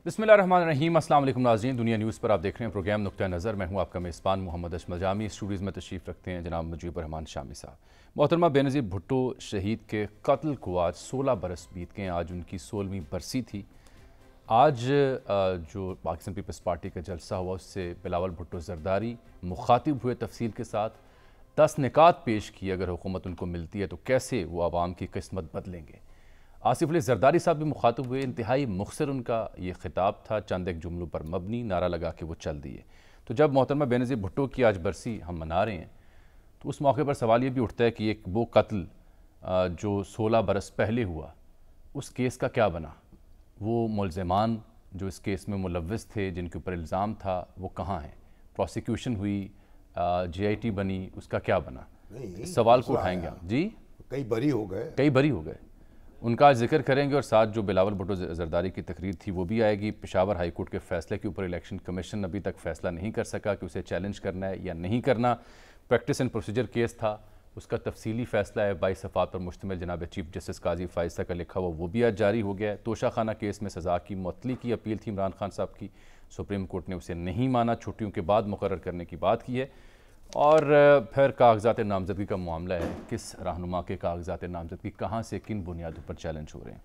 بسم اللہ الرحمن الرحیم۔ السلام علیکم ناظرین، دنیا نیوز پر آپ دیکھ رہے ہیں پروگرام نقطہ نظر۔ میں ہوں آپ کا میزبان محمد اشمل جامی۔ اسٹوڈیوز میں تشریف رکھتے ہیں جناب مجیب الرحمان شامی صاحب۔ محترمہ بینظیر بھٹو شہید کے قتل کو آج 16 برس بیت گئے ہیں۔ آج ان کی 16ویں برسی تھی۔ آج جو پاکستان پیپلز پارٹی کا جلسہ ہوا اس سے بلاول بھٹو زرداری مخاطب ہوئے، تفصیل کے ساتھ 10 نکات پیش کی۔ اگر حکومت ان کو ملتی ہے تو کیسے وہ عوام کی قسمت بدلیں گے۔ آصف علی زرداری صاحب بھی مخاطب ہوئے۔ انتہائی مختصر ان کا یہ خطاب تھا، چند ایک جملوں پر مبنی، نعرہ لگا کے وہ چل دیے۔ تو جب محترمہ بینظیر بھٹو کی آج برسی ہم منا رہے ہیں تو اس موقع پر سوال یہ بھی اٹھتا ہے کہ ایک وہ قتل جو 16 برس پہلے ہوا، اس کیس کا کیا بنا؟ وہ ملزمان جو اس کیس میں ملوث تھے، جن کے اوپر الزام تھا، وہ کہاں ہیں؟ پروسیکیوشن ہوئی، جے آئی ٹی بنی، اس کا کیا بنا؟ سوال کو اٹھائیں گے ہم۔ جی کئی بری ہو گئے ان کا ذکر کریں گے، اور ساتھ جو بلاول بھٹو زرداری کی تقریر تھی وہ بھی آئے گی۔ پشاور ہائی کورٹ کے فیصلے کے اوپر الیکشن کمیشن ابھی تک فیصلہ نہیں کر سکا کہ اسے چیلنج کرنا ہے یا نہیں کرنا۔ پریکٹس اینڈ پروسیجر کیس تھا، اس کا تفصیلی فیصلہ ہے 22 صفحات پر مشتمل، جناب چیف جسٹس قاضی فائزہ کا لکھا ہوا، وہ بھی آج جاری ہو گیا ہے۔ توشہ خانہ کیس میں سزا کی معطلی کی اپیل تھی عمران خان صاحب کی، سپریم کورٹ نے اسے نہیں مانا، چھٹیوں کے بعد مقرر کرنے کی بات کی ہے۔ اور پھر کاغذات نامزدگی کا معاملہ ہے، کس رہنما کے کاغذات نامزدگی کہاں سے کن بنیادوں پر چیلنج ہو رہے ہیں۔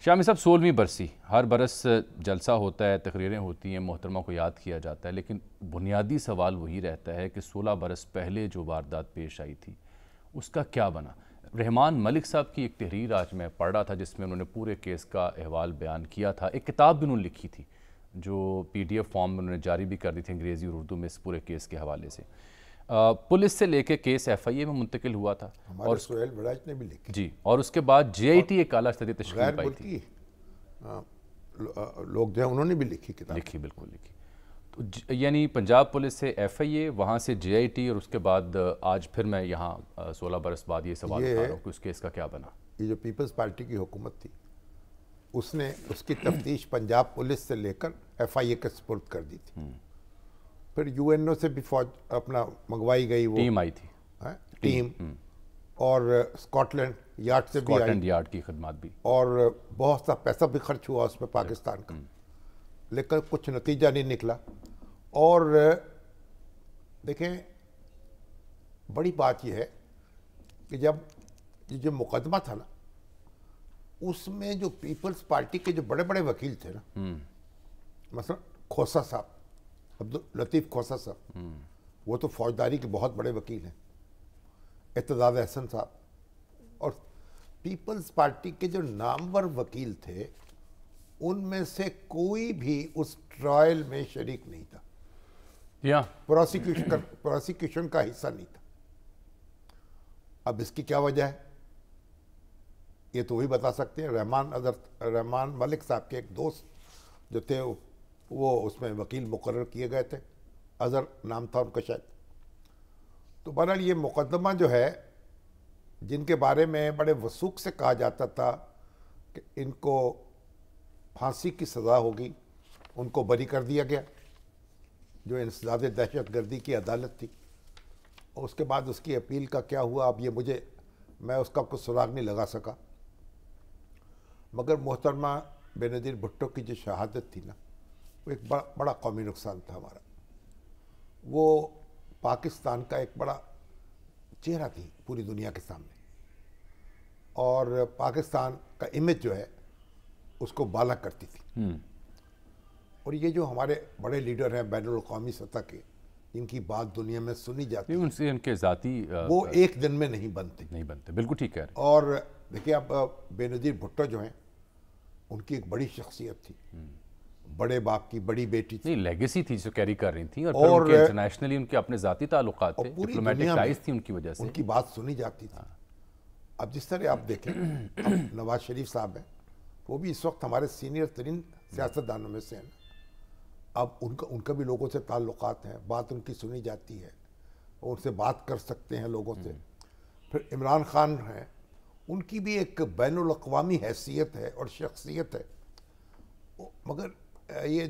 شامی صاحب، 16ویں برسی، ہر برس جلسہ ہوتا ہے، تقریریں ہوتی ہیں، محترمہ کو یاد کیا جاتا ہے، لیکن بنیادی سوال وہی رہتا ہے کہ 16 برس پہلے جو واردات پیش آئی تھی اس کا کیا بنا؟ رحمان ملک صاحب کی ایک تحریر آج میں پڑھ رہا تھا جس میں انہوں نے پورے کیس کا احوال بیان کیا تھا۔ ایک کتاب بھی انہوں نے لکھی تھی جو پی ڈی ایف فارم میں انہوں نے جاری بھی کر دی تھی انگریزی اور اردو میں اس پورے کیس کے حوالے سے۔ پولیس سے لے کے کیس ایف آئی اے میں منتقل ہوا تھا، ہمارے سہیل بڑاچ نے بھی لکھی جی، اور اس کے بعد جے آئی ٹی ایک اعلیٰ سطحی تشکیل پائی تھی، لوگ جو ہیں انہوں نے بھی لکھی کتاب، لکھی بالکل لکھی۔ تو یعنی پنجاب پولیس سے ایف آئی اے، وہاں سے جے آئی ٹی، اور اس کے بعد آج پھر میں یہاں 16 برس بعد یہ سوال اٹھا رہا ہوں کہ اس کیس کا کیا بنا۔ یہ جو پیپلز پارٹی کی حکومت تھی اس نے اس کی تفتیش پنجاب پولیس سے لے کر ایف آئی اے کے سپرد کر دی تھی۔ پھر یو این او سے بھی فوج اپنا منگوائی گئی، وہ ٹیم آئی تھی، ٹیم، اور اسکاٹ لینڈ یارڈ سے بھی اسکاٹ آئی، لینڈ یارڈ کی خدمات بھی، اور بہت سا پیسہ بھی خرچ ہوا اس میں پاکستان کا، لیکن کچھ نتیجہ نہیں نکلا۔ اور دیکھیں، بڑی بات یہ ہے کہ جب یہ جو مقدمہ تھا نا، اس میں جو پیپلز پارٹی کے جو بڑے بڑے وکیل تھے نا، مثلا کھوسا صاحب، عبداللطیف کھوسا صاحب، وہ تو فوجداری کے بہت بڑے وکیل ہیں، اعتزاز احسن صاحب، اور پیپلز پارٹی کے جو نامور وکیل تھے ان میں سے کوئی بھی اس ٹرائل میں شریک نہیں تھا، پروسیکیوشن کا حصہ نہیں تھا۔ اب اس کی کیا وجہ ہے یہ تو وہی بتا سکتے ہیں۔ رحمان ملک صاحب کے ایک دوست جو تھے وہ اس میں وکیل مقرر کیے گئے تھے، اظہر نام تھا ان کا شاید۔ تو بہرحال یہ مقدمہ جو ہے، جن کے بارے میں بڑے وثوق سے کہا جاتا تھا کہ ان کو پھانسی کی سزا ہوگی، ان کو بری کر دیا گیا، جو انسداد دہشت گردی کی عدالت تھی۔ اور اس کے بعد اس کی اپیل کا کیا ہوا، اب یہ میں اس کا کچھ سراغ نہیں لگا سکا۔ مگر محترمہ بینظیر بھٹو کی جو شہادت تھی نا، وہ ایک بڑا قومی نقصان تھا ہمارا۔ وہ پاکستان کا ایک بڑا چہرہ تھی پوری دنیا کے سامنے، اور پاکستان کا امیج جو ہے اس کو بالا کرتی تھی۔ اور یہ جو ہمارے بڑے لیڈر ہیں بین الاقوامی سطح کے، جن کی بات دنیا میں سنی جاتی ہے، ان سے ان کے ذاتی وہ ایک دن میں نہیں بنتے، بالکل ٹھیک ہے۔ اور دیکھیں، اب بینظیر بھٹو جو ہیں، ان کی ایک بڑی شخصیت تھی، بڑے باپ کی بڑی بیٹی تھی، لیگیسی تھی جو کیری کر رہی تھی، اور پھر ان کے انٹرنیشنلی ان کے اپنے ذاتی تعلقات تھے، ڈپلومیٹک ٹائز تھی ان کی وجہ سے، ان کی بات سنی جاتی تھی۔ اب جس طرح آپ دیکھیں، اب نواز شریف صاحب ہیں، وہ بھی اس وقت ہمارے سینئر ترین سیاستدانوں میں سے ہیں۔ اب ان کا بھی لوگوں سے تعلقات ہیں، بات ان کی سنی جاتی ہے، اور ان سے بات کر سکتے ہیں لوگوں سے۔ پھر عمران خان ہیں، ان کی بھی ایک بین الاقوامی حیثیت ہے اور شخصیت ہے۔ مگر یہ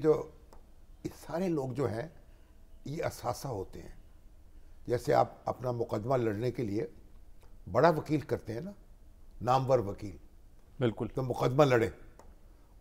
سارے لوگ جو ہیں یہ اثاثہ ہوتے ہیں۔ جیسے آپ اپنا مقدمہ لڑنے کے لیے بڑا وکیل کرتے ہیں نا، نامور وکیل، بالکل، تو مقدمہ لڑے،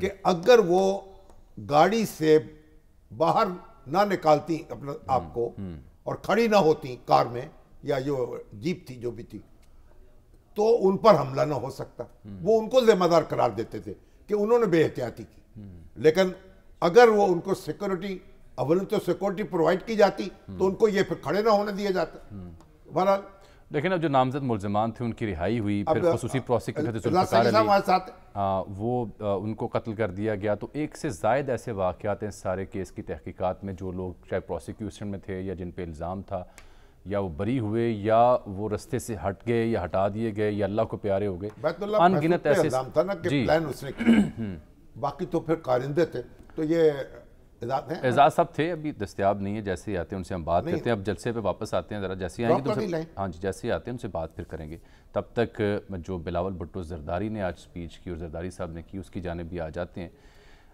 کہ اگر وہ گاڑی سے باہر نہ نکالتی اپنے آپ کو اور کھڑی نہ ہوتی کار میں یا جو جیپ تھی جو بھی تھی تو ان پر حملہ نہ ہو سکتا. وہ ان کو ذمہ دار قرار دیتے تھے کہ انہوں نے بے احتیاطی کی. لیکن اگر وہ ان کو سیکورٹی اول تو سیکورٹی پرووائڈ کی جاتی تو ان کو یہ پھر کھڑے نہ ہونے دیا جاتا. بہرحال لیکن اب جو نامزد ملزمان تھے ان کی رہائی ہوئی, پھر خصوصی پروسیکیوٹر ذوالفقار علی وہ ان کو قتل کر دیا گیا. تو ایک سے زائد ایسے واقعات ہیں سارے کیس کی تحقیقات میں جو لوگ چاہے پروسیکیوشن میں تھے یا جن پہ الزام تھا یا وہ بری ہوئے یا وہ رستے سے ہٹ گئے یا ہٹا دیے گئے یا اللہ کو پیارے ہو گئے. ان گنت ایسے الزام تھا نا کہ پلان اس نے کیا, باقی تو پھر کارندے تھے. تو یہ اعزاز صاحب تھے, ابھی دستیاب نہیں ہے, جیسے ہی آتے ہیں ان سے ہم بات کرتے ہیں. اب جلسے پہ واپس آتے ہیں, ذرا جیسے ہی آئیں گے تو ہاں جی جیسے ہی آتے ہیں ان سے بات پھر کریں گے. تب تک جو بلاول بھٹو زرداری نے آج سپیچ کی اور زرداری صاحب نے کی اس کی جانب بھی آ جاتے ہیں.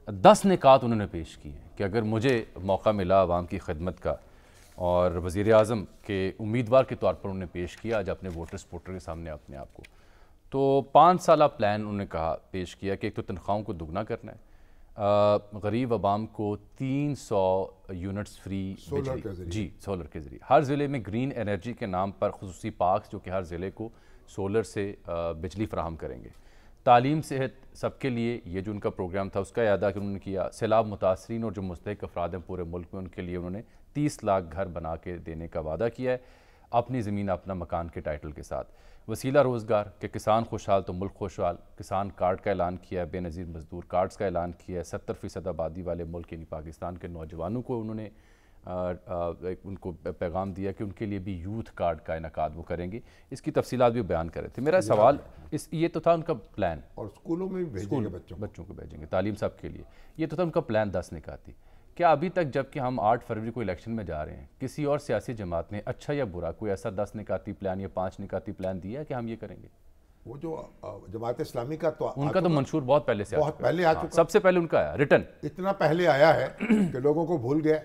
10 نکات انہوں نے پیش کی ہیں کہ اگر مجھے موقع ملا عوام کی خدمت کا اور وزیر اعظم کے امیدوار کے طور پر انہوں نے پیش کیا آج اپنے ووٹر سپورٹر کے سامنے اپنے آپ کو, تو 5 سالہ پلان انہوں نے کہا پیش کیا کہ ایک تو تنخواہوں کو دگنا کرنا ہے, غریب عوام کو 300 یونٹس فری بجلی سولر کے ذریعے, ہر ضلع میں گرین انرجی کے نام پر خصوصی پارکس جو کہ ہر ضلع کو سولر سے بجلی فراہم کریں گے. تعلیم صحت سب کے لیے یہ جو ان کا پروگرام تھا اس کا اعادہ انہوں نے کیا. سیلاب متاثرین اور جو مستحق افراد ہیں پورے ملک میں ان کے لیے انہوں نے 30 لاکھ گھر بنا کے دینے کا وعدہ کیا ہے اپنی زمین اپنا مکان کے ٹائٹل کے ساتھ. وسیلہ روزگار کہ کسان خوشحال تو ملک خوشحال, کسان کارڈ کا اعلان کیا ہے, بے نظیر مزدور کارڈز کا اعلان کیا ہے. 70% آبادی والے ملک یعنی پاکستان کے نوجوانوں کو انہوں نے ان کو پیغام دیا کہ ان کے لیے بھی یوتھ کارڈ کا انعقاد وہ کریں گے. اس کی تفصیلات بھی بیان کر رہے تھے. میرا سوال یہ تو تھا ان کا پلان, اور اسکولوں میں بھی بھیجیں گے بچوں کو بھیجیں گے تعلیم سب کے لیے, یہ تو تھا ان کا پلان 10 نکات تھی. کیا ابھی تک جب کہ ہم 8 فروری کو الیکشن میں جا رہے ہیں کسی اور سیاسی جماعت نے اچھا یا برا کوئی ایسا 10 نکاتی پلان یا 5 نکاتی پلان دیا ہے کہ ہم یہ کریں گے؟ وہ جو جماعت اسلامی کا تو ان کا تو منشور بہت پہلے سے بہت پہلے آ چکا, سب سے پہلے ان کا آیا ریٹن, اتنا پہلے آیا ہے کہ لوگوں کو بھول گئے.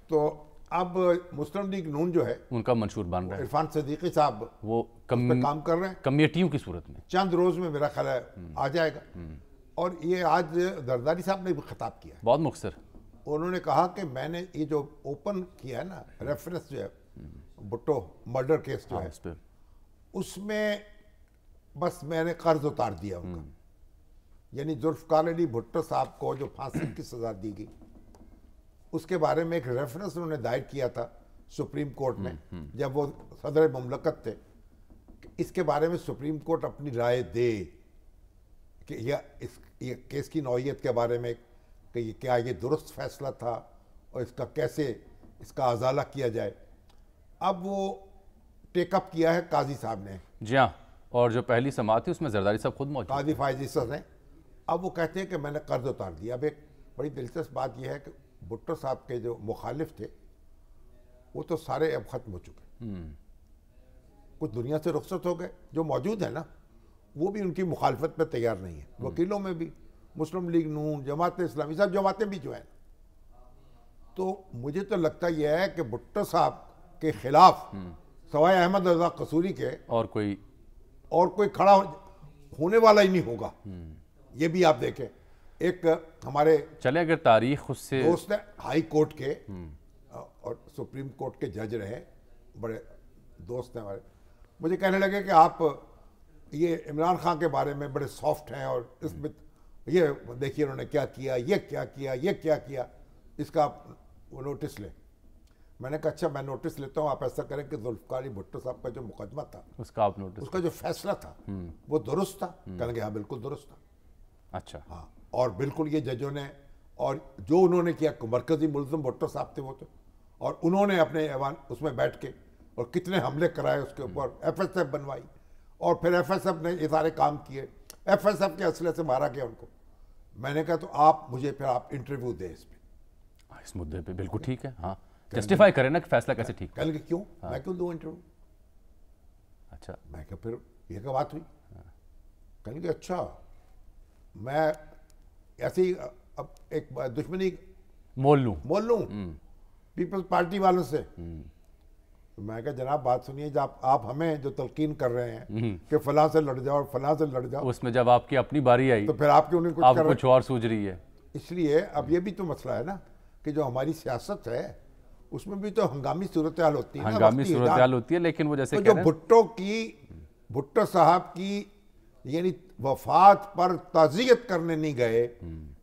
تو اب مسلم لیگ نون جو ہے ان کا منشور بن رہا ہے, عرفان صدیقی صاحب وہ کام کر رہے ہیں کمیٹیوں کی صورت میں, چند روز میں میرا خیال ہے آ جائے گا. اور یہ آج زرداری صاحب نے بھی خطاب کیا ہے بہت مختصر. انہوں نے کہا کہ میں نے یہ جو اوپن کیا ہے نا ریفرنس جو ہے بھٹو مرڈر کیس جو ہے اس میں بس میں نے قرض اتار دیا ان کا. یعنی ذوالفقار علی بھٹو صاحب کو جو پھانسی کی سزا دی گئی اس کے بارے میں ایک ریفرنس انہوں نے دائر کیا تھا سپریم کورٹ میں جب وہ صدر مملکت تھے, کہ اس کے بارے میں سپریم کورٹ اپنی رائے دے کہ یہ کیس کی نوعیت کے بارے میں کہ کیا یہ درست فیصلہ تھا اور اس کا کیسے اس کا ازالہ کیا جائے. اب وہ ٹیک اپ کیا ہے قاضی صاحب نے. جی ہاں, اور جو پہلی سماعت تھی اس میں زرداری صاحب خود موجود, قاضی فائز عیسیٰ نے. اب وہ کہتے ہیں کہ میں نے قرض اتار دیا. اب ایک بڑی دلچسپ بات یہ ہے کہ بھٹو صاحب کے جو مخالف تھے وہ تو سارے اب ختم ہو چکے, کچھ دنیا سے رخصت ہو گئے. جو موجود ہیں نا وہ بھی ان کی مخالفت پہ تیار نہیں ہے. وکیلوں میں بھی مسلم لیگ نون, جماعت اسلامی, سب جماعتیں بھی جو ہیں. تو مجھے تو لگتا یہ ہے کہ بھٹو صاحب کے خلاف سوائے احمد رضا قصوری کے اور کوئی کھڑا ہونے والا ہی نہیں ہوگا. یہ بھی آپ دیکھیں, ایک ہمارے چلے اگر تاریخ اس سے دوست ہیں ہائی کورٹ کے اور سپریم کورٹ کے جج رہے, بڑے دوست ہیں ہمارے, مجھے کہنے لگے کہ آپ یہ عمران خان کے بارے میں بڑے سافٹ ہیں اور اس میں یہ دیکھیے انہوں نے کیا کیا, یہ کیا کیا, یہ کیا کیا, اس کا آپ نوٹس لیں. میں نے کہا اچھا میں نوٹس لیتا ہوں, آپ ایسا کریں کہ ذوالفقار علی بھٹو صاحب کا جو مقدمہ تھا اس کا آپ نوٹس, اس کا جو فیصلہ تھا وہ درست تھا. کہنے گے ہاں بالکل درست تھا. اچھا ہاں, اور بالکل یہ ججوں نے اور جو انہوں نے کیا, مرکزی ملزم بھٹو صاحب تھے وہ تو, اور انہوں نے اپنے ایوان اس میں بیٹھ کے اور کتنے حملے کرائے اس کے اوپر, ایف ایس ایف بنوائی, اور پھر ایف ایس ایف نے یہ سارے کام کیے, ایف ایس ایف کے اسلحے سے مارا گیا ان کو. میں نے کہا تو آپ مجھے پھر آپ انٹرویو دیں اس پہ, اس مدعے پہ. بالکل ٹھیک ہے, ہاں جسٹیفائی کریں نا کہ فیصلہ کیسے ٹھیک. کہنے لگے کیوں, میں کیوں دوں انٹرویو. اچھا, میں کہا پھر یہ کیا بات ہوئی. کہنے لگے اچھا میں ایسی اب ایک دشمنی مول لوں پیپلز پارٹی والوں سے. میں کہا جناب بات سنیے، جب آپ ہمیں جو تلقین کر رہے ہیں کہ فلاں سے لڑ جاؤ اور فلاں سے لڑ جاؤ، اس میں جب آپ کی اپنی باری آئی تو پھر آپ کیوں نہیں کچھ آپ کر رہے؟ کچھ اور سوچ رہی ہے. اس لیے اب یہ بھی تو مسئلہ ہے نا کہ جو ہماری سیاست ہے اس میں بھی تو ہنگامی صورتحال ہوتی ہے نا، ہنگامی وقتی صورتحال ہوتی ہے. لیکن وہ جیسے تو کہہ جو رہے ہیں بھٹو صاحب کی یعنی وفات پر تعزیت کرنے نہیں گئے،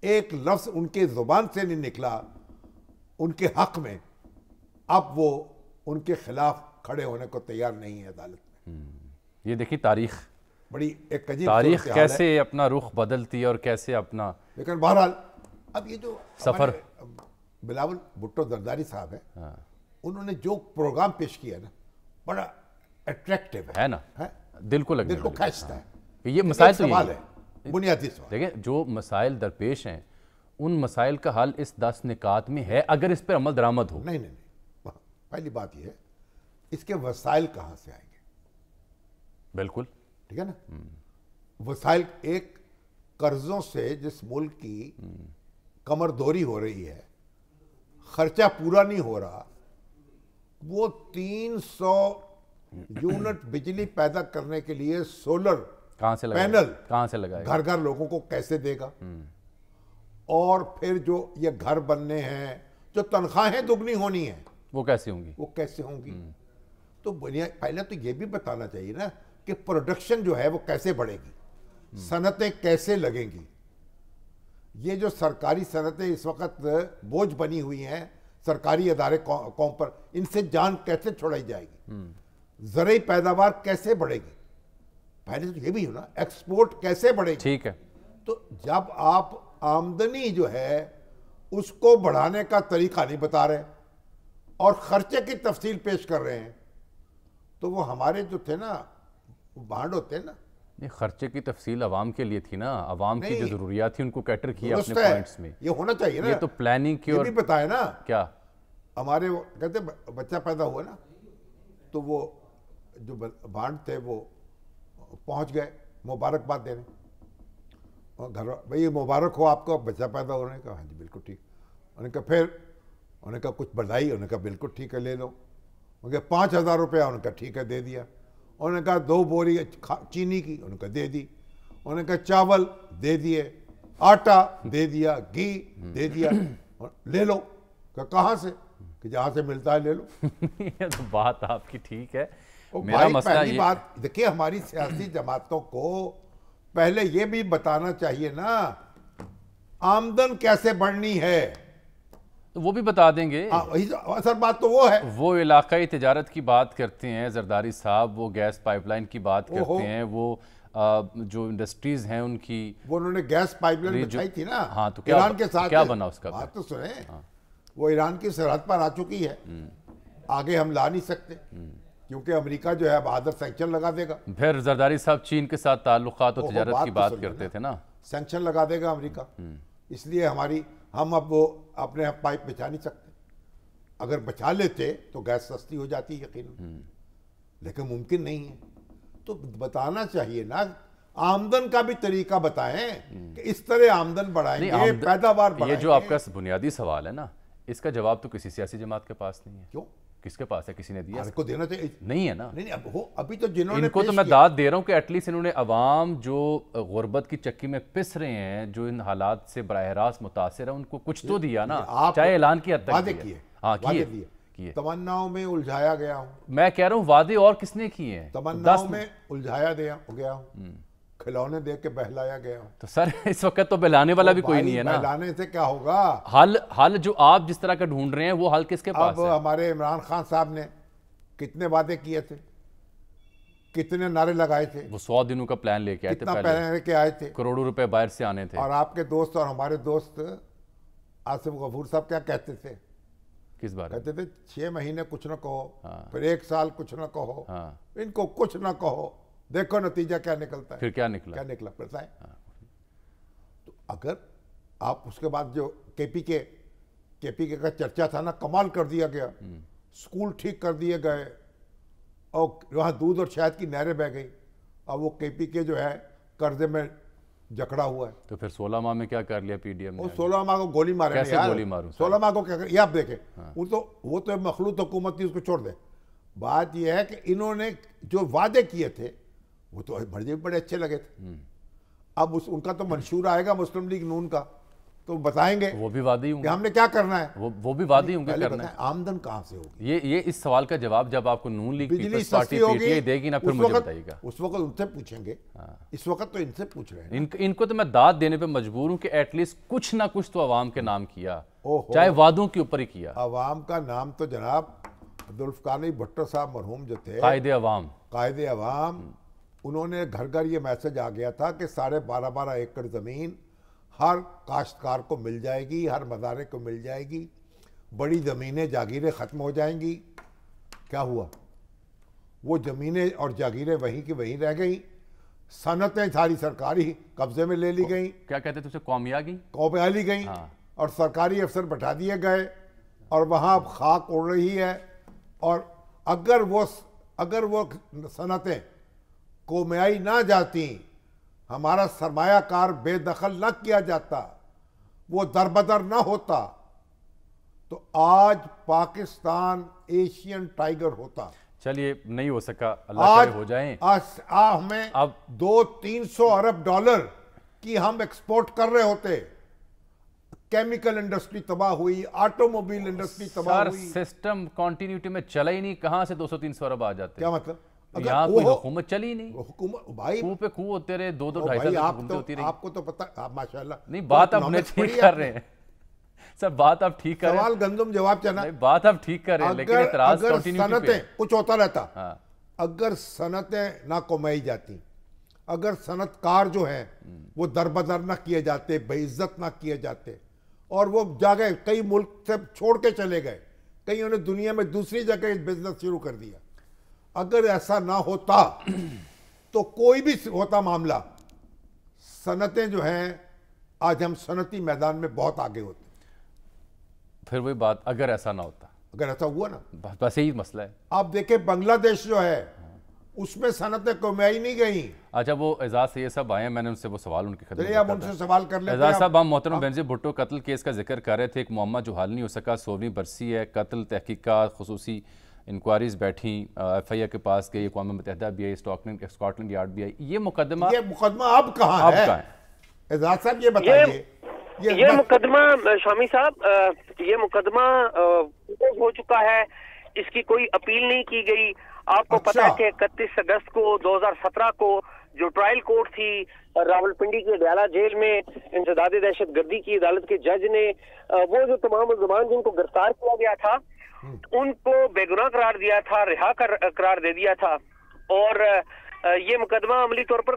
ایک لفظ ان کے زبان سے نہیں نکلا ان کے حق میں، اب وہ ان کے خلاف کھڑے ہونے کو تیار نہیں ہے عدالت میں. یہ دیکھیے تاریخ بڑی ایک عجیب تاریخ صورتحال ہے. کیسے اپنا رخ بدلتی ہے اور کیسے اپنا لیکن بہرحال اب یہ جو سفر بلاول بھٹو زرداری صاحب ہیں، انہوں نے جو پروگرام پیش کیا نا بڑا اٹریکٹیو ہے نا، دل کو لگنے دل کو کھینچتا ہے. یہ مسائل تو سوال یہی ہے، بنیادی سوال. دیکھیں جو مسائل درپیش ہیں ان مسائل کا حل اس 10 نکات میں ہے اگر اس پر عمل درآمد ہو. نہیں پہلی بات یہ ہے اس کے وسائل کہاں سے آئیں گے. بالکل ٹھیک ہے نا. وسائل ایک قرضوں سے جس ملک کی کمر دوری ہو رہی ہے، خرچہ پورا نہیں ہو رہا، وہ 300 یونٹ بجلی پیدا کرنے کے لیے سولر کہاں سے لگائے پینل کہاں سے لگائے گھر گھر لوگوں کو کیسے دے گا. اور پھر جو یہ گھر بننے ہیں، جو تنخواہیں دگنی ہونی ہیں، وہ کیسے ہوں گی؟ وہ کیسے ہوں گی. تو پہلے تو یہ بھی بتانا چاہیے نا کہ پروڈکشن جو ہے وہ کیسے بڑھے گی، صنعتیں کیسے لگیں گی. یہ جو سرکاری صنعتیں اس وقت بوجھ بنی ہوئی ہیں سرکاری ادارے قوم پر، ان سے جان کیسے چھوڑائی جائے گی، زرعی پیداوار کیسے بڑھے گی. پہلے تو یہ بھی ہو نا ایکسپورٹ کیسے بڑھے گی. ٹھیک ہے. تو جب آپ آمدنی جو ہے اس کو بڑھانے کا طریقہ نہیں بتا رہے اور خرچے کی تفصیل پیش کر رہے ہیں، تو وہ ہمارے جو تھے نا بانڈ ہوتے ہیں نا. یہ خرچے کی تفصیل عوام کے لیے تھی نا، عوام کی جو ضروریات تھی ان کو کیٹر کیا اپنے درست ہے، پوائنٹس میں. یہ ہونا چاہیے نا. یہ تو پلاننگ کی یہ اور بھی بتائے نا کیا ہمارے کہتے بچہ پیدا ہوا نا تو وہ جو بانڈ تھے وہ پہنچ گئے مبارکباد دینے، گھر بھائی مبارک ہو آپ کو بچہ پیدا ہونے کا. ہاں جی بالکل ٹھیک. انہوں نے کہا پھر انہوں نے کہا کچھ بدائی، انہوں نے کہا بالکل ٹھیک ہے لے لو. انہوں نے کہا 5,000 روپیہ، انہوں نے کہا ٹھیک ہے دے دیا. انہوں نے کہا 2 بوری چینی کی، انہوں نے کہا دے دی. انہوں نے کہا چاول دے دیے، آٹا دے دیا، گھی دے دیا، لے لو. کہ کہاں سے؟ کہ جہاں سے ملتا ہے لے لو. یہ تو بات آپ کی ٹھیک ہے. میرا مسئلہ پہلی بات دیکھیے ہماری سیاسی جماعتوں کو پہلے یہ بھی بتانا چاہیے نا آمدن کیسے بڑھنی ہے. وہ بھی بتا دیں گے. اصل بات تو وہ ہے. وہ علاقائی تجارت کی بات کرتے ہیں زرداری صاحب، وہ گیس پائپ لائن کی بات کرتے ہیں، وہ جو انڈسٹریز ہیں ان کی، وہ انہوں نے گیس پائپ لائن بچھائی تھی نا. ہاں تو ایران کے ساتھ کیا بنا اس کا؟ بات تو سنیں، وہ ایران کی سرحد پر آ چکی ہے، آگے ہم لا نہیں سکتے کیونکہ امریکہ جو ہے اب آدھر سینکشن لگا دے گا. پھر زرداری صاحب چین کے ساتھ تعلقات اور تجارت کی بات کرتے تھے نا. سینکشن لگا دے گا امریکہ، اس لیے ہم اب وہ اپنے پائپ بچھا نہیں سکتے. اگر بچھا لیتے تو گیس سستی ہو جاتی یقیناً، لیکن ممکن نہیں ہے. تو بتانا چاہیے نا، آمدن کا بھی طریقہ بتائیں کہ اس طرح آمدن بڑھائیں گے، پیداوار بڑھائیں گے. یہ جو آپ کا بنیادی سوال ہے نا، اس کا جواب تو کسی سیاسی جماعت کے پاس نہیں ہے. کیوں؟ کس کے پاس ہے؟ کسی نے دیا؟ ہر کو دینا چاہیے. نہیں ہے نا. نہیں ابھی تو جنہوں نے ان کو تو میں داد دے رہا ہوں کہ ایٹ لیسٹ انہوں نے عوام جو غربت کی چکی میں پس رہے ہیں، جو ان حالات سے براہ راست متاثر ہیں، ان کو کچھ تو دیا نا، چاہے اعلان کی حد تک وعدے کیے. ہاں کیے. تمناؤں میں الجھایا گیا ہوں. میں کہہ رہا ہوں وعدے اور کس نے کیے ہیں؟ تمناؤں میں الجھایا گیا ہوں، کھلونے دے کے بہلایا گیا ہوں. تو سر اس وقت تو بہلانے والا بھی کوئی نہیں ہے نا. بہلانے سے کیا ہوگا؟ حل جو آپ جس طرح کا ڈھونڈ رہے ہیں وہ حل کس کے پاس ہے؟ اب ہمارے عمران خان صاحب نے کتنے وعدے کیے تھے، کتنے نعرے لگائے تھے. وہ 100 دنوں کا پلان لے کے آئے تھے، کتنا پلان لے کے آئے تھے، کروڑوں روپے باہر سے آنے تھے. اور آپ کے دوست اور ہمارے دوست آصف غفور صاحب کیا کہتے تھے؟ کس بارے؟ کہتے تھے 6 مہینے کچھ نہ کہو، پھر 1 سال کچھ نہ کہو، ان کو کچھ نہ کہو، دیکھو نتیجہ کیا نکلتا ہے. پھر کیا نکلا پڑتا ہے. تو اگر آپ اس کے بعد جو کے پی کے کا چرچا تھا نا، کمال کر دیا گیا، سکول ٹھیک کر دیے گئے، اور وہاں دودھ اور شہد کی نہریں بہ گئی، اور وہ کے پی کے جو ہے قرضے میں جکڑا ہوا ہے. تو پھر 16 ماہ میں کیا کر لیا پی ڈی ایم نے؟ وہ 16 ماہ کو گولی مارے. کیسے گولی ماروں؟ 16 ماہ کو کیا کر، یہ آپ دیکھیں، وہ تو مخلوط حکومت تھی، اس کو چھوڑ دیں. بات یہ ہے کہ انہوں نے جو وعدے کیے تھے وہ تو بڑے اچھے لگے تھے. اب ان کا تو منشور آئے گا مسلم لیگ نون کا, تو بتائیں گے وہ بھی وعدے ہوں کہ گے, ہم نے کیا کرنا ہے. وہ بھی وعدے ہوں گے کرنا ہے. آمدن کہاں سے ہوگی؟ یہ اس سوال کا جواب جب آپ کو نون لیگ بجلی پیپلز پارٹی سستی پی ٹی آئی ہوگی دے گی نا, پھر مجھے بتائیے گا. اس وقت ان سے پوچھیں گے, اس وقت تو ان سے پوچھ رہے ہیں. ان کو تو میں داد دینے پہ مجبور ہوں کہ ایٹ لیسٹ کچھ نہ کچھ تو عوام کے نام کیا, چاہے وعدوں کے اوپر ہی کیا. عوام کا نام تو جناب عبدالقادر بھٹو صاحب مرحوم جو تھے قائد عوام, انہوں نے گھر گھر یہ میسج آ گیا تھا کہ 12.5 ایکڑ زمین ہر کاشتکار کو مل جائے گی, ہر مزارے کو مل جائے گی, بڑی زمینیں جاگیریں ختم ہو جائیں گی. کیا ہوا؟ وہ زمینیں اور جاگیریں وہیں کی وہیں رہ گئیں, صنعتیں ساری سرکاری قبضے میں لے لی گئیں. کیا کہتے تھے اسے, قومیہ لی گئیں, اور سرکاری افسر بٹھا دیے گئے, اور وہاں اب خاک اڑ رہی ہے. اور اگر وہ صنعتیں قومیائی نہ جاتی, ہمارا سرمایہ کار بے دخل نہ کیا جاتا, وہ دربدر نہ ہوتا, تو آج پاکستان ایشین ٹائیگر ہوتا. چلیے نہیں ہو سکا, اللہ کرے ہو جائیں. ہمیں اب 200-300 ارب ڈالر کی ہم ایکسپورٹ کر رہے ہوتے. کیمیکل انڈسٹری تباہ ہوئی, آٹو موبائل انڈسٹری تباہ ہوئی. سسٹم کنٹینیوٹی میں چلا ہی نہیں, کہاں سے 200-300 ارب آ جاتے. کیا مطلب؟ یہاں کوئی حکومت چلی نہیں, حکومت بھائی پہ خو ہوتے رہے, 2-2-2.5 سال حکومتیں ہوتی رہی. آپ کو تو پتہ ماشاءاللہ. نہیں, بات آپ ٹھیک کر رہے ہیں سر, بات آپ ٹھیک کر رہے ہیں. سوال گندم جواب چنا. بات آپ ٹھیک کر رہے ہیں, لیکن اعتراض کنٹینیوٹی پہ. کچھ ہوتا رہتا. اگر صنعتیں نہ کمائی جاتی, اگر صنعت کار جو ہیں وہ دربدر نہ کیے جاتے, بے عزت نہ کیے جاتے, اور وہ جا گئے کئی ملک سے چھوڑ کے چلے گئے, کئیوں نے دنیا میں دوسری جگہ بزنس شروع کر دیا, اگر ایسا نہ ہوتا تو کوئی بھی ہوتا معاملہ, صنعتیں جو ہیں آج ہم صنعتی میدان میں بہت آگے ہوتے. پھر وہی بات, اگر ایسا نہ ہوتا, اگر ایسا ہوا نا, بس یہی مسئلہ ہے. آپ دیکھیں بنگلہ دیش جو ہے اس میں صنعتیں قومیائی نہیں گئیں. اچھا, وہ اعزاز سید صاحب آئے ہیں, میں نے ان سے وہ سوال ان کی خدمت میں اب ان سے سوال کر لیتے ہیں. اعزاز صاحب, ہم محترم بینظیر بھٹو قتل کیس کا ذکر کر رہے تھے. ایک معمہ جو حل نہیں ہو سکا, 16ویں برسی ہے, قتل تحقیقات خصوصی انکوائریز بیٹھیں, ایف آئی اے کے پاس گئی, اقوام متحدہ بھی آئی, اسکاٹلینڈ یارڈ بھی آئی. یہ مقدمہ اب کہاں ہے اعزاز صاحب, یہ بتائیے. یہ مقدمہ شامی صاحب, یہ مقدمہ ہو چکا ہے, اس کی کوئی اپیل نہیں کی گئی. آپ کو پتا ہے کہ 31 اگست کو 2017 کو جو ٹرائل کورٹ تھی راولپنڈی کی اڈیالہ جیل میں, انسداد دہشت گردی کی عدالت کے جج نے وہ جو تمام ملزمان جن کو گرفتار کیا گیا تھا ان کو بے گناہ قرار دیا تھا, رہا قرار دے دیا تھا, اور یہ مقدمہ عملی طور پر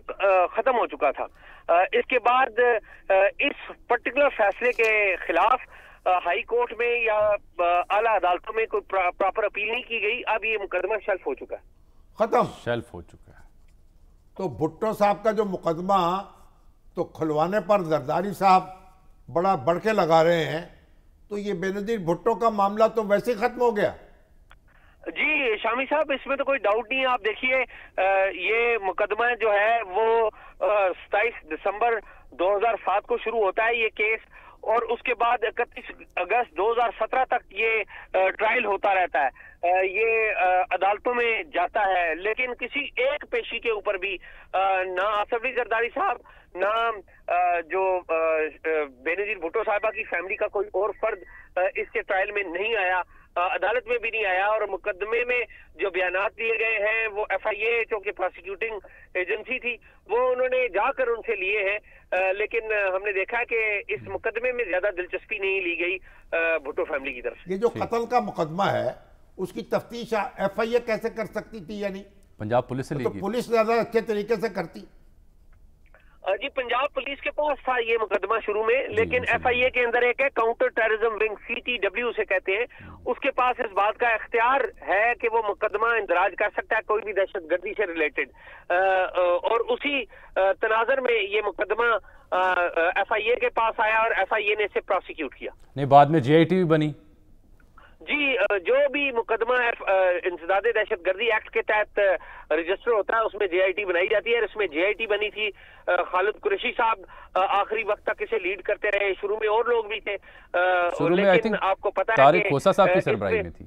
ختم ہو چکا تھا. اس کے بعد اس پرٹیکولر فیصلے کے خلاف ہائی کورٹ میں یا اعلیٰ عدالتوں میں کوئی پراپر اپیل نہیں کی گئی. اب یہ مقدمہ شیلف ہو چکا ہے, ختم شیلف ہو چکا ہے. تو بھٹو صاحب کا جو مقدمہ تو کھلوانے پر زرداری صاحب بڑا بڑھ کے لگا رہے ہیں, تو یہ بینظیر بھٹو کا معاملہ تو ویسے ہی ختم ہو گیا. جی شامی صاحب, اس میں تو کوئی ڈاؤٹ نہیں ہے. آپ دیکھیے, یہ مقدمہ جو ہے وہ 27 دسمبر 2007 کو شروع ہوتا ہے یہ کیس, اور اس کے بعد 31 اگست 2017 تک یہ ٹرائل ہوتا رہتا ہے. یہ عدالتوں میں جاتا ہے, لیکن کسی ایک پیشی کے اوپر بھی نہ آصف علی زرداری صاحب, نہ جو بینظیر بھٹو صاحبہ کی فیملی کا کوئی اور فرد اس کے ٹرائل میں نہیں آیا, عدالت میں بھی نہیں آیا. اور مقدمے میں جو بیانات دیے گئے ہیں وہ ایف آئی اے جو کہ پراسیکیوٹنگ ایجنسی تھی وہ انہوں نے جا کر ان سے لیے ہیں, لیکن ہم نے دیکھا کہ اس مقدمے میں زیادہ دلچسپی نہیں لی گئی بھٹو فیملی کی طرف سے. یہ جو قتل کا مقدمہ ہے اس کی تفتیش ایف آئی اے کیسے کر سکتی تھی, یعنی پنجاب پولیس سے تو پولیس زیادہ اچھے طریقے سے کرتی. جی پنجاب پولیس کے پاس تھا یہ مقدمہ شروع میں, لیکن ایف آئی اے کے اندر ایک ہے کاؤنٹر ٹیررزم ونگ, CTW سے کہتے ہیں, اس کے پاس اس بات کا اختیار ہے کہ وہ مقدمہ اندراج کر سکتا ہے کوئی بھی دہشت گردی سے ریلیٹڈ, اور اسی تناظر میں یہ مقدمہ ایف آئی اے کے پاس آیا اور ایف آئی اے نے اسے پروسیکیوٹ کیا. نہیں, بعد میں جے آئی ٹی بھی بنی. جی, جو بھی مقدمہ انسداد دہشت گردی ایکٹ کے تحت رجسٹر ہوتا ہے اس میں جے آئی ٹی بنائی جاتی ہے, اور اس میں جے آئی ٹی بنی تھی. خالد قریشی صاحب آخری وقت تک اسے لیڈ کرتے رہے, شروع میں اور لوگ بھی تھے, شروع میں لیکن آپ کو پتا ہے طارق کھوسا صاحب کی سربراہی میں تھی.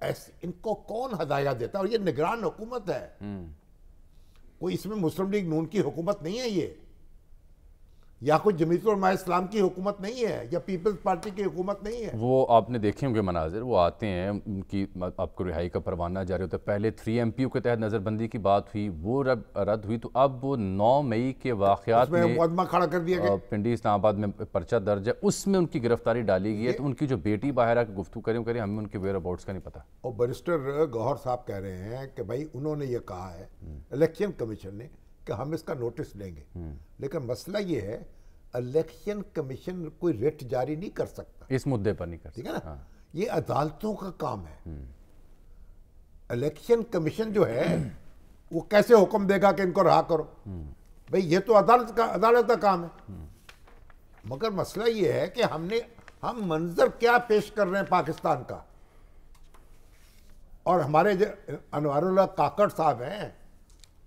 ان کو کون ہدایات دیتا ہے؟ اور یہ نگران حکومت ہے، کوئی اس میں مسلم لیگ نون کی حکومت نہیں ہے یہ، یا کوئی جمعیت العلماء اسلام کی حکومت نہیں ہے، یا پیپلز پارٹی کی حکومت نہیں ہے۔ وہ آپ نے دیکھے ہوں گے مناظر، وہ آتے ہیں ان کی آپ کو رہائی کا پروانہ جاری ہوتا ہے، پہلے 3 MPO کے تحت نظر بندی کی بات ہوئی، وہ رد ہوئی، تو اب وہ 9 مئی کے واقعات میں مقدمہ کھڑا کر دیا گیا، پنڈی اسلام آباد میں پرچہ درج ہے، اس میں ان کی گرفتاری ڈالی گئی ہے۔ تو ان کی جو بیٹی باہر آ کے گفتگو کریں ہمیں ان کے ویئر اباؤٹس کا نہیں پتہ۔ اور بیرسٹر گوہر صاحب کہہ رہے ہیں کہ بھائی انہوں نے یہ کہا ہے الیکشن کمیشن نے کہ ہم اس کا نوٹس لیں گے، لیکن مسئلہ یہ ہے الیکشن کمیشن کوئی ریٹ جاری نہیں کر سکتا اس مدعے پر نہیں کر ٹھیک ہے سکتا، نا، یہ عدالتوں کا کام ہے۔ الیکشن کمیشن جو ہے وہ کیسے حکم دے گا کہ ان کو رہا کرو؟ بھئی یہ تو عدالت کا کام ہے۔ مگر مسئلہ یہ ہے کہ ہم منظر کیا پیش کر رہے ہیں پاکستان کا، اور ہمارے جو انوار اللہ کاکڑ صاحب ہیں،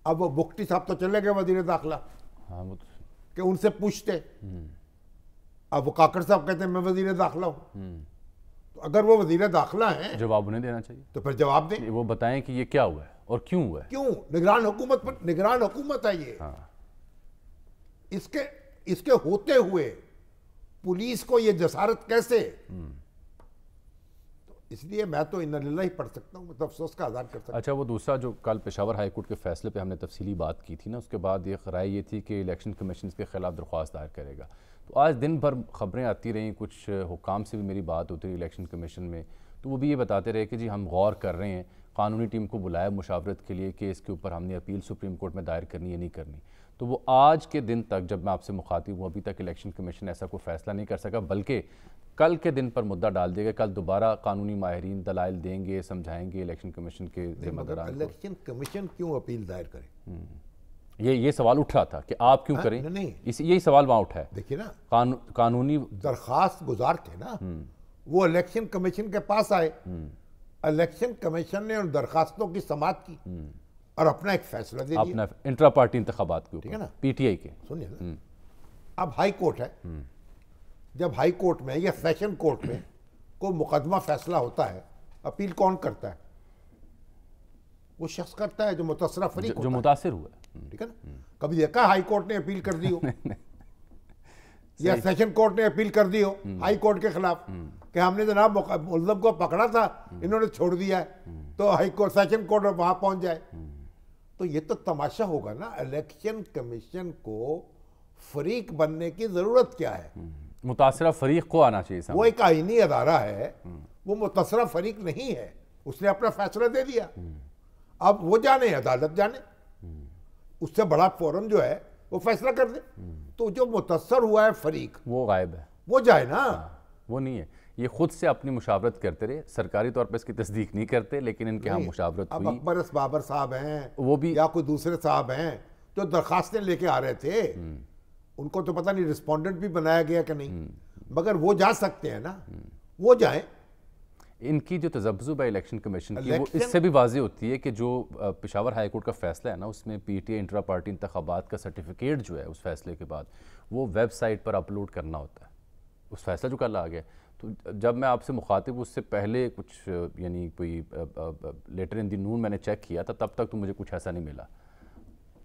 اب وہ بگٹی صاحب تو چلے گئے وزیر داخلہ، ہاں وہ کہ ان سے پوچھتے، اب وہ کاکڑ صاحب کہتے ہیں میں وزیر داخلہ ہوں، تو اگر وہ وزیر داخلہ ہیں جواب انہیں دینا چاہیے، تو پھر جواب دیں، وہ بتائیں کہ یہ کیا ہوا ہے اور کیوں ہوا ہے۔ کیوں؟ نگران حکومت ہے یہ، اس کے ہوتے ہوئے پولیس کو یہ جسارت کیسے؟ اس لیے میں تو انا للہ ہی پڑھ سکتا ہوں، میں تو افسوس کا اظہار کر سکتا ہوں۔ اچھا، وہ دوسرا جو کل پشاور ہائی کورٹ کے فیصلے پہ ہم نے تفصیلی بات کی تھی نا، اس کے بعد ایک رائے یہ تھی کہ الیکشن کمیشن اس کے خلاف درخواست دائر کرے گا، تو آج دن بھر خبریں آتی رہیں، کچھ حکام سے بھی میری بات ہوتی رہی الیکشن کمیشن میں، تو وہ بھی یہ بتاتے رہے کہ جی ہم غور کر رہے ہیں، قانونی ٹیم کو بلایا مشاورت کے لیے کہ اس کے اوپر ہم نے اپیل سپریم کورٹ میں دائر کرنی یا نہیں کرنی۔ تو وہ آج کے دن تک جب میں آپ سے مخاطب ہوں، ابھی تک الیکشن کمیشن ایسا کوئی فیصلہ نہیں کر سکا، بلکہ کل کے دن پر مدعا ڈال دے گا، کل دوبارہ قانونی ماہرین دلائل دیں گے، سمجھائیں گے الیکشن کمیشن کے ذمہ داران کو۔ الیکشن کمیشن کیوں اپیل دائر کرے؟ یہ سوال اٹھ رہا تھا کہ آپ کیوں کریں، نہیں، یہی سوال وہاں اٹھا ہے۔ دیکھیے نا، قانونی درخواست گزار تھے نا، وہ الیکشن کمیشن کے پاس آئے، الیکشن کمیشن نے ان درخواستوں کی سماعت کی اور اپنا ایک فیصلہ دے دیا، اپنا انٹرا پارٹی انتخابات کے ٹھیک ہے نا، پی ٹی آئی کے۔ سنیے نا، اب ہائی کورٹ ہے، جب ہائی کورٹ میں یا سیشن کورٹ میں کوئی مقدمہ فیصلہ ہوتا ہے، اپیل کون کرتا ہے؟ وہ شخص کرتا ہے جو متاثرہ فریق ہوتا جو ہے، متاثر ہوا ہے، ٹھیک ہے نا۔ کبھی دیکھا ہائی کورٹ نے اپیل کر دی ہو یا سیشن کورٹ نے اپیل کر دی ہو ہائی کورٹ کے خلاف کہ ہم نے جناب ملزم کو پکڑا تھا، انہوں نے چھوڑ دیا ہے، تو ہائی کورٹ سیشن کورٹ وہاں پہنچ جائے؟ تو یہ تو تماشا ہوگا نا۔ الیکشن کمیشن کو فریق بننے کی ضرورت کیا ہے؟ متاثرہ فریق کو آنا چاہیے سامنے۔ وہ ایک آئینی ادارہ ہے، وہ متاثرہ فریق نہیں ہے، اس نے اپنا فیصلہ دے دیا، اب وہ جانے، عدالت جانے، اس سے بڑا فورم جو ہے وہ فیصلہ کر دے۔ تو جو متاثر ہوا ہے فریق وہ غائب ہے، وہ جائے نا، وہ نہیں ہے، یہ خود سے اپنی مشاورت کرتے رہے، سرکاری طور پر اس کی تصدیق نہیں کرتے، لیکن ان کے ہاں مشاورت اب ہوئی۔ اکبر اس بابر صاحب ہیں وہ بھی یا کوئی دوسرے صاحب ہیں جو درخواستیں لے کے آ رہے تھے، ان کو تو پتہ نہیں رسپونڈنٹ بھی بنایا گیا کہ نہیں، مگر وہ جا سکتے ہیں نا، وہ جائیں۔ ان کی جو تذبذب ہے الیکشن کمیشن کی، وہ اس سے بھی واضح ہوتی ہے کہ جو پشاور ہائی کورٹ کا فیصلہ ہے نا، اس میں P T I intra party انتخابات کا سرٹیفکیٹ جو ہے اس فیصلے کے بعد وہ ویب سائٹ پر اپلوڈ کرنا ہوتا ہے، اس فیصلہ جو کل آ گیا۔ تو جب میں آپ سے مخاطب ہوں، اس سے پہلے کچھ یعنی کوئی لیٹر ان دی نون میں نے چیک کیا تھا، تب تک تو مجھے کچھ ایسا نہیں ملا۔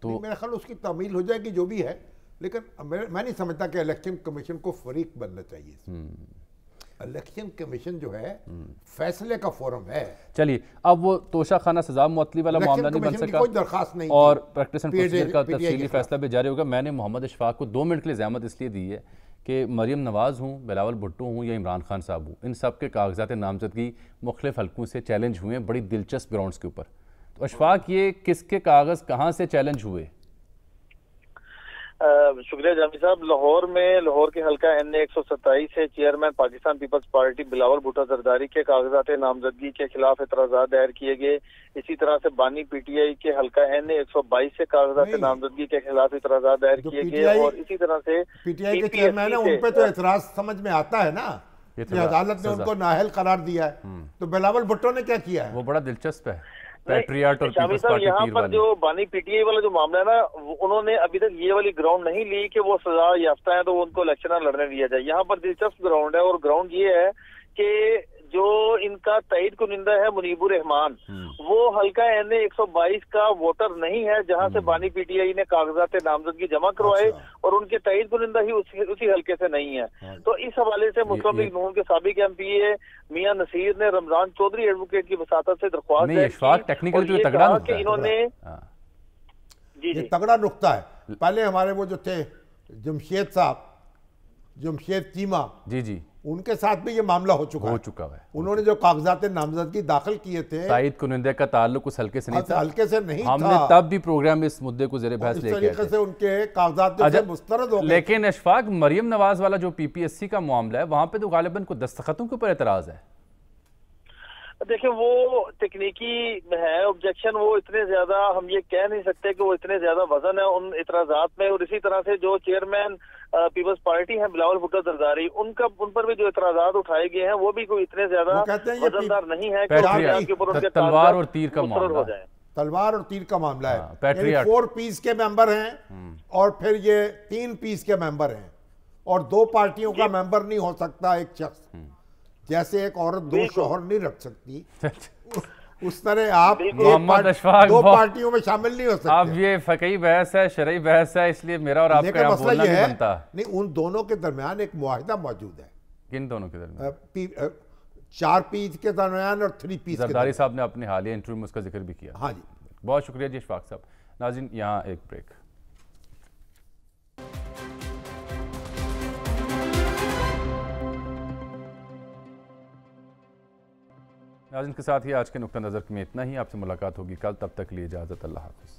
تو میرا خیال اس کی تعمیل ہو جائے گی جو بھی ہے، لیکن میں نہیں سمجھتا کہ الیکشن کمیشن کو فریق بننا چاہیے۔ الیکشن کمیشن جو ہے فیصلے کا فورم ہے۔ چلیے، اب وہ توشہ خانہ سزا معطلی والا معاملہ نہیں بن سکا، کوئی درخواست نہیں، اور پریکٹس اینڈ پروسیجر کا تفصیلی فیصلہ بھی جاری ہوگا۔ میں نے محمد اشفاق کو 2 منٹ کے لیے زحمت اس لیے دی ہے کہ مریم نواز ہوں، بلاول بھٹو ہوں یا عمران خان صاحب ہوں، ان سب کے کاغذات نامزدگی مختلف حلقوں سے چیلنج ہوئے ہیں بڑی دلچسپ گراؤنڈز کے اوپر۔ تو اشفاق، یہ کس کے کاغذ کہاں سے چیلنج ہوئے؟ شکریہ جامی صاحب۔ لاہور کے حلقہ این اے 127 سے چیئرمین پاکستان پیپلز پارٹی بلاول بھٹو زرداری کے کاغذات نامزدگی کے خلاف اعتراضات دائر کیے گئے۔ اسی طرح سے بانی پی ٹی آئی کے حلقہ این اے 122 سے کاغذات نامزدگی کے خلاف اعتراضات دائر کیے گئے، اور اسی طرح سے پی ٹی آئی کے چیئرمین ہیں، ان پہ تو اعتراض سمجھ میں آتا ہے نا کہ عدالت نے ان کو نااہل قرار دیا ہے، تو بلاول بھٹو نے کیا کیا ہے؟ وہ بڑا دلچسپ ہے، پیٹریاٹ اور شامی پیپلز صاحب، پارٹی یہاں پیر پر والی۔ جو بانی پی ٹی آئی والا جو معاملہ ہے نا، انہوں نے ابھی تک یہ والی گراؤنڈ نہیں لی کہ وہ سزا یافتہ ہیں تو ان کو الیکشن لڑنے دیا جائے۔ یہاں پر دلچسپ گراؤنڈ ہے، اور گراؤنڈ یہ ہے کہ جو ان کا تائید کنندہ ہے منیب الرحمان، وہ حلقہ این اے 122 کا ووٹر نہیں ہے جہاں سے بانی پی ٹی آئی نے کاغذات نامزدگی جمع کروائے، اور ان کے تائید کنندہ ہی اسی حلقے سے نہیں ہے۔ تو اس حوالے سے مسلم لیگ نون کے سابق ایم پی اے میاں نصیر نے رمضان چودھری ایڈوکیٹ کی وساطت سے درخواست کی کہ انہوں نے یہ تگڑا نقطہ ہے۔ پہلے ہمارے وہ جو تھے جمشید صاحب، جمشید چیمہ، جی ان کے ساتھ بھی یہ معاملہ ہو چکا ہے۔ انہوں نے جو کاغذات نامزدگی داخل کیے تھے، تائید کنندے کا تعلق اس حلقے سے نہیں تھا، حلقے سے نہیں تھا، ہم نے تب بھی پروگرام اس مدعے کو زیر بحث لے کے آئے تھے، اس طریقے سے ان کے کاغذات جو مسترد ہو گئے۔ لیکن اشفاق، مریم نواز والا جو پی پی ایس سی کا معاملہ ہے، وہاں پہ تو غالباً کوئی دستخطوں کے اوپر اعتراض ہے۔ دیکھیں وہ تکنیکی ہے آبجیکشن، وہ اتنے زیادہ ہم یہ کہہ نہیں سکتے کہ وہ اتنے زیادہ وزن ہے ان اعتراضات میں، اور اسی طرح سے جو چیئرمین پیپلز پارٹی ہیں بلاول بھٹو زرداری، ان پر بھی جو اعتراضات اٹھائے گئے ہیں وہ بھی کوئی اتنے زیادہ وزندار نہیں ہے کہ تلوار اور تیر کا معاملہ ہو جائے۔ تلوار اور تیر کا معاملہ ہے، یعنی 4 پیس کے ممبر ہیں اور پھر یہ 3 پیس کے ممبر ہیں، اور 2 پارٹیوں کا ممبر نہیں ہو سکتا ایک شخص، جیسے ایک عورت 2 شوہر نہیں رکھ سکتی، اس طرح آپ دو پارٹیوں میں شامل نہیں ہو سکتے۔ اب یہ فقہی بحث ہے، شرعی بحث ہے، اس لیے میرا اور آپ کا یہاں بولنا نہیں بنتا۔ نہیں، ان دونوں کے درمیان ایک معاہدہ موجود ہے۔ کن دونوں کے درمیان؟ 4 پیس کے درمیان اور 3 پیس کے۔ زرداری صاحب نے اپنے حالیہ انٹرویو میں اس کا ذکر بھی کیا۔ ہاں جی، بہت شکریہ جی اشفاق صاحب۔ ناظرین، یہاں ایک بریک۔ ناظرین کے ساتھ ہی آج کے نقطہ نظر میں اتنا ہی، آپ سے ملاقات ہوگی کل، تب تک کے لیے اجازت، اللہ حافظ۔